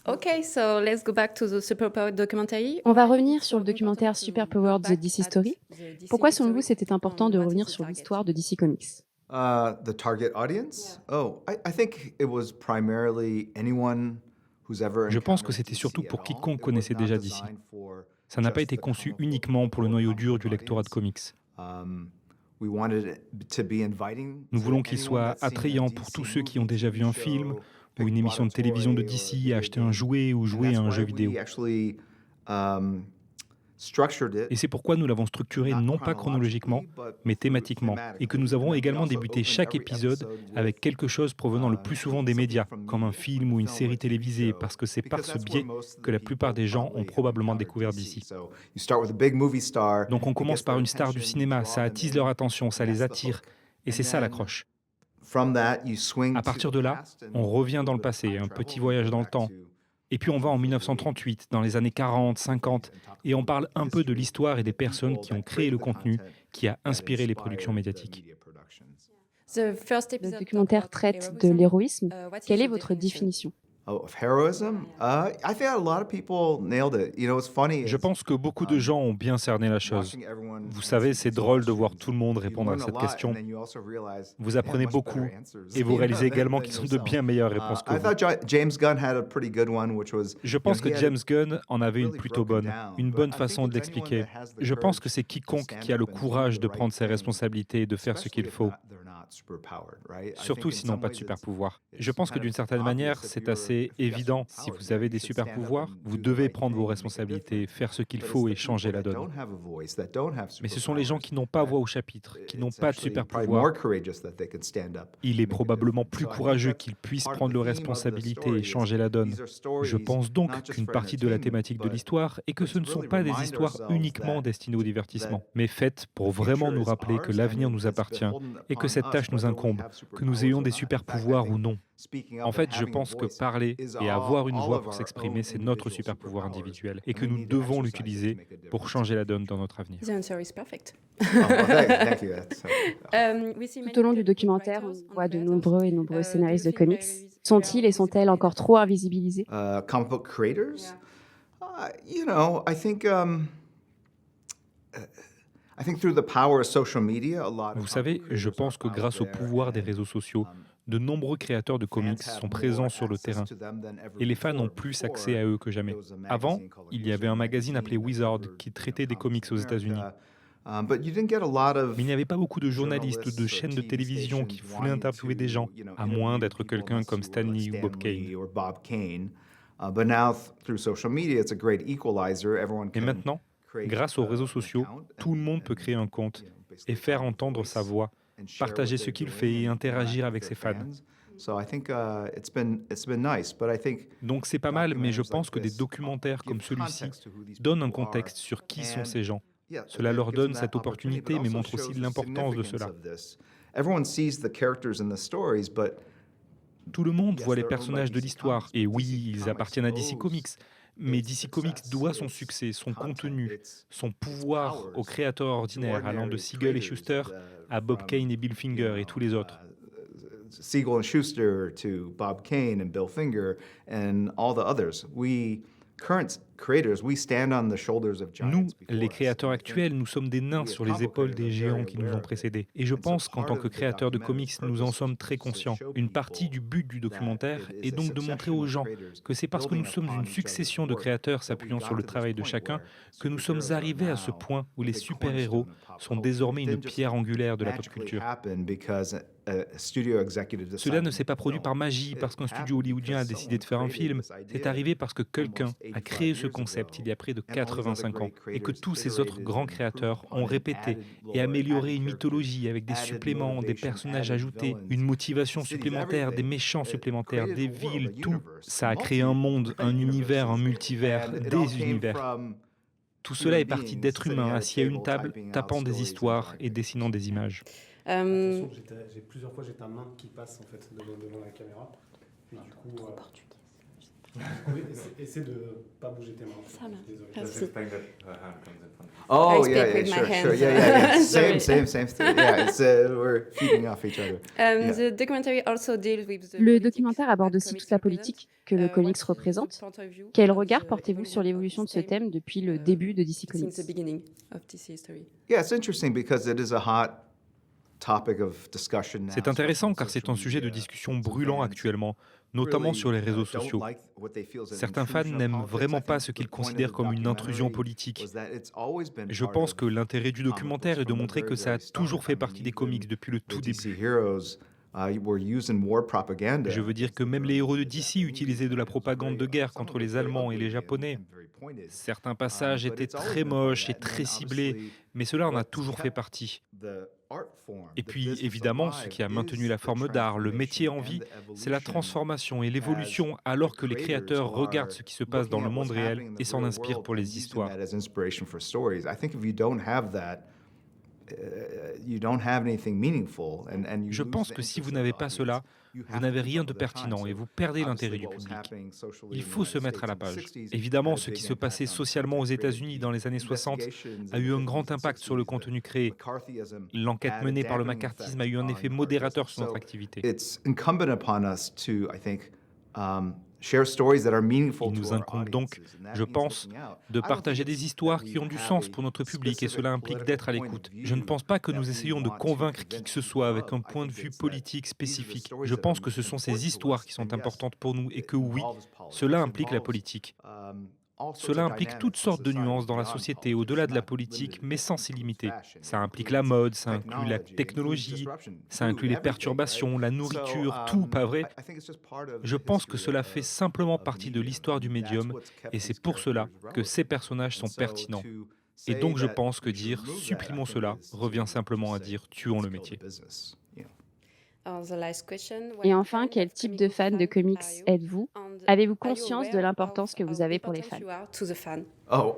Okay, so let's go back to the superpowered documentary. On va revenir sur le documentaire Superpowered The DC Story. Pourquoi, selon vous, c'était important de revenir sur l'histoire de DC Comics? The target audience? Yeah. I think it was primarily anyone who's ever Je pense que encountered c'était DC surtout at pour all. quiconque It was connaissait not déjà DC. designed for Ça n'a pas just été the conçu comic book uniquement pour le or noyau comic dur book du lectorat de audience. comics. Um, we wanted it to be inviting Nous to voulons qu'il anyone soit that's seen a attrayant pour DC tous ceux qui ont movie, déjà vu TV un film show, ou une bought émission a de télévision de toy or a DC, video acheté un game. jouet ou And joué that's à un why jeu vidéo. we actually structured Et it c'est pourquoi nous l'avons structuré not non pas chronologiquement, chronologically, but mais thématiquement, et que nous avons également débuté chaque épisode avec quelque chose provenant le plus souvent des médias, comme un film ou une série télévisée, parce que c'est par ce biais que la plupart des gens ont probablement découvert DC. Donc on commence par une star du cinéma, ça attise leur attention, ça les attire, et c'est ça l'accroche. À partir de là, on revient dans le passé, un petit voyage dans le temps. Et puis on va en 1938, dans les années 40, 50, et on parle un peu de l'histoire et des personnes qui ont créé le contenu qui a inspiré les productions médiatique. The first Le episode documentaire talk about traite de heroism. l'héroïsme. What is Quelle est the votre definition? définition? Of heroism? I think a lot of people nailed it. You know, what's funny Je is pense que beaucoup de gens ont bien cerné la chose. Vous savez, c'est drôle de voir tout le monde répondre à cette question. Vous apprenez beaucoup et vous réalisez également qu'ils ont de bien meilleures réponses que I vous. thought James Gunn had a pretty good one, which was Je pense que James Gunn en avait une plutôt bonne, une bonne façon de l'expliquer. Je pense que c'est quiconque qui a le courage de prendre ses responsabilités et de faire ce qu'il faut, surtout s'ils n'ont pas de super pouvoir. Je pense que d'une certaine manière, c'est assez évident. Si vous avez des super pouvoirs, vous devez prendre vos responsabilités, faire ce qu'il faut et changer la donne. Mais ce sont les gens qui n'ont pas voix au chapitre, qui n'ont pas de super pouvoir. Il est probablement plus courageux qu'ils puissent prendre leurs responsabilités et changer la donne. Je pense donc qu'une partie de la thématique de l'histoire est que ce ne sont pas des histoires uniquement destinées au divertissement, mais faites pour vraiment nous rappeler que l'avenir nous appartient et que cette tâche nous incombe, que nous ayons des super pouvoirs ou non. En fait, je pense que parler et avoir une voix pour s'exprimer, c'est notre super pouvoir individuel et que nous devons l'utiliser pour changer la donne dans notre avenir. The answer is perfect. Tout au long du documentaire, on voit de nombreux et nombreux scénaristes de comics. Sont-ils et sont-elles encore trop invisibilisés? Comic book creators? I think through the power of social media, a lot Vous of savez, comic je creators pense que are out grâce au there pouvoir des and, réseaux sociaux, de nombreux créateurs de comics fans have sont more présents sur le terrain access to them than ever et les fans ont before. plus accès à eux que jamais. There was a Avant, magazine called il y avait un magazine appelé Wizard qui traitait des comics aux États-Unis. But you didn't get a lot of Mais il n'y avait pas beaucoup de journalistes ou de journalists or chaînes de TV télévision qui stations voulaient wanting interviewer des to, gens, à moins d'être interview people quelqu'un comme unless you were Stan Lee ou Bob Stan Lee Kane. or Bob Kane. But now through social media, it's a great equalizer. Everyone Et can maintenant, create, grâce aux réseaux an sociaux, account tout le and- monde peut and, créer un compte basically et faire find a entendre voice sa voix, and share partager what ce they're qu'il doing fait et and interagir interact avec with ses their fans. fans. So I think it's been nice, but I think Donc c'est pas mal, mais je documentaries pense like que des this documentaires give comme celui-ci context to who these donnent un people are. contexte sur qui sont And ces gens. yeah, Cela it leur gives donne them cette that opportunity, opportunité, but mais also montre aussi shows the l'importance de significance cela. of this. Everyone sees the characters in the stories, but Tout le monde yes, voit les they're owned by personnages de DC l'histoire, Comics, et but oui, DC ils Comics appartiennent à DC owes Comics, mais its DC Comics success, doit son its succès, son content, contenu, its son pouvoir powers aux créateurs to ordinaires, allant de ordinary Siegel et creators, Schuster à Bob from, Kane et Bill Finger et tous les autres. Siegel and Schuster to Bob Kane and Bill Finger and all the others. Current creators, we stand on the shoulders of giants Nous, before les us. créateurs And I think actuels, nous sommes des nains sur les épaules des géants qui nous ont précédés. Et je pense qu'en tant que créateurs de comics, nous en sommes très conscients. Une partie du but du documentaire est donc de montrer aux gens que c'est parce que nous sommes une succession de créateurs s'appuyant sur le travail de chacun que nous sommes arrivés à ce point où les super-héros sont désormais une pierre angulaire de la pop culture. Cela ne s'est pas produit par magie parce qu'un studio hollywoodien a décidé de faire un film. C'est arrivé parce que quelqu'un a créé ce concept il y a près de 85 ans et que tous ces autres grands créateurs ont répété et amélioré une mythologie avec des suppléments, des personnages ajoutés, une motivation supplémentaire, des méchants supplémentaires, des villes, tout. Ça a créé un monde, un univers, un multivers, des univers. Tout cela est parti d'êtres humains assis à une table, tapant des histoires et dessinant des images. Attention, j'ai plusieurs fois j'étais un nain qui passe en fait devant la caméra. Et du coup, Oui, essaie de ne pas bouger tes mains. Ça marche. Désolé. Merci. Oh, I yeah, speak with my sure, hands. yeah. Sorry. Same thing. Yeah, it's we're feeding off each other. Yeah. The documentary also deals with the Le politics documentaire aborde that aussi comics toute la represent. politique que le comics What's the représente. point of view Quel of regard the portez-vous sur evolution l'évolution of de ce this thème depuis le début de DC Comics? since the beginning of DC history? Yeah, it's interesting because it is a hot topic of discussion now. C'est intéressant especially on car c'est un social sujet de media. discussion brûlant Fans actuellement, notamment really, sur les réseaux don't sociaux. like what they feel is an Certains fans intrusion of n'aiment politics. vraiment I pas think ce the qu'ils point of considèrent the comme une intrusion documentary politique. was that it's always been Je part pense of que l'intérêt du comic documentaire books est de from the montrer very, que ça a very toujours start. fait I mean, partie des comics even depuis le the tout DC début. heroes were using war propaganda. Je veux dire que même les héros de DC utilisaient de la propagande de guerre contre les Allemands et les Japonais. Certains passages étaient très moches et très ciblés, mais cela en a toujours fait partie. Et puis, évidemment, ce qui a maintenu la forme d'art, le métier en vie, c'est la transformation et l'évolution alors que les créateurs regardent ce qui se passe dans le monde réel et s'en inspirent pour les histoires. Je pense que si vous n'avez pas cela, vous n'avez rien de pertinent et vous perdez l'intérêt du public. Il faut se mettre à la page. Évidemment, ce qui se passait socialement aux États-Unis dans les années 60 a eu un grand impact sur le contenu créé. L'enquête menée par le macartisme a eu un effet modérateur sur notre activité. Il nous incombe donc, je pense, de partager des histoires qui ont du sens pour notre public et cela implique d'être à l'écoute. Je ne pense pas que nous essayons de convaincre qui que ce soit avec un point de vue politique spécifique. Je pense que ce sont ces histoires qui sont importantes pour nous et que oui, cela implique la politique. Cela implique toutes sortes de nuances dans la société, au-delà de la politique, mais sans s'y limiter. Ça implique la mode, ça inclut la technologie, ça inclut les perturbations, la nourriture, tout, pas vrai? Je pense que cela fait simplement partie de l'histoire du médium, et c'est pour cela que ces personnages sont pertinents. Et donc je pense que dire « supprimons cela » revient simplement à dire « tuons le métier ». Et enfin, quel type de fan de comics êtes-vous? Avez-vous conscience de l'importance que vous avez pour les fans? Oh,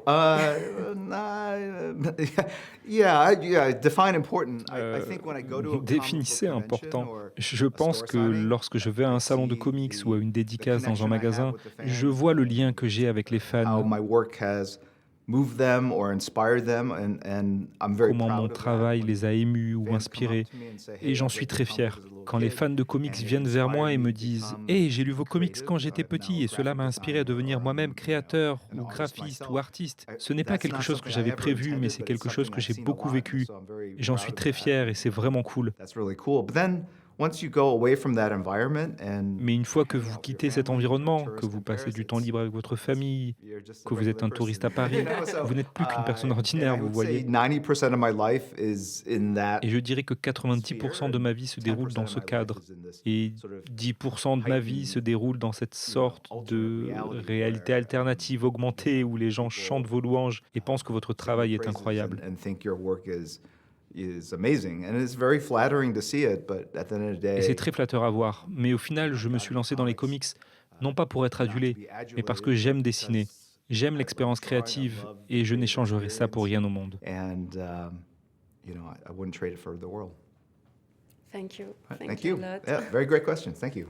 yeah, define important. I think when I go to a comic Définissez book important. convention or Je pense que lorsque je vais à un salon de comics ou à une dédicace dans un magasin, je vois le lien que j'ai avec les how fans, my work has moved them or inspired them, and I'm very comment proud mon of that. travail When les a émus ou fans come inspirés. up to me and say, "Hey, Et j'en I suis read très your comic fier as a little quand les kid, fans de comics and it viennent vers moi et inspired me me to disent become « Hey, j'ai lu vos a comics creative, quand j'étais now petit et a cela m'a graphic inspiré à devenir designer moi-même or, créateur an ou artist graphiste myself." ou artiste. Ce n'est pas That's quelque not chose que something I j'avais ever prévu, mais intended, c'est but it's quelque chose something que I've j'ai seen a beaucoup lot, vécu. so I'm very Et j'en proud suis of très that. fier et c'est vraiment cool. That's really cool. But then once you go away from that environment and Mais une fois que hang vous out with quittez your cet family, you're a environnement, tourist que vous in passez Paris, du temps it's- libre avec votre famille, you're just a que vous êtes regular un touriste à person. Paris, You know, so, vous n'êtes plus qu'une personne and ordinaire, I vous would say voyez. 90% of my life is in that Et je dirais que 90% de ma vie se déroule dans ce cadre et 10% de ma vie se déroule dans cette sorte de réalité alternative augmentée où les gens chantent vos louanges et pensent que votre travail est incroyable. and think your work is amazing, and it's very flattering to see it, but at the end of the Et day, c'est très flatteur à voir. Mais au final, je me suis lancé dans les comics, non pas pour être adulé, mais parce que j'aime dessiner. J'aime l'expérience créative et je n'échangerai ça pour rien au monde. and I wouldn't trade it for the world. Thank you. Thank you. Yeah, very great questions. Thank you.